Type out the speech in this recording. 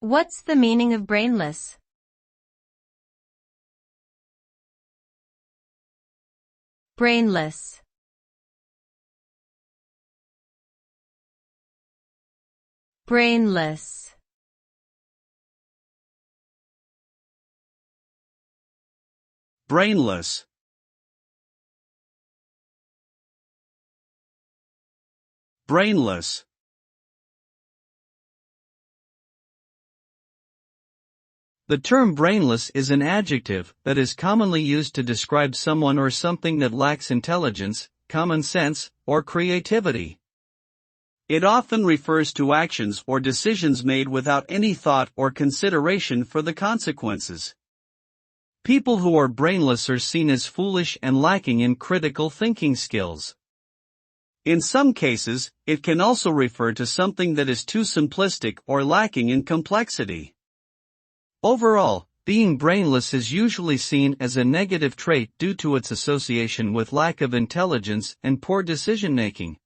What's the meaning of brainless? Brainless. Brainless. Brainless. Brainless. The term brainless is an adjective that is commonly used to describe someone or something that lacks intelligence, common sense, or creativity. It often refers to actions or decisions made without any thought or consideration for the consequences. People who are brainless are seen as foolish and lacking in critical thinking skills. In some cases, it can also refer to something that is too simplistic or lacking in complexity. Overall, being brainless is usually seen as a negative trait due to its association with lack of intelligence and poor decision-making.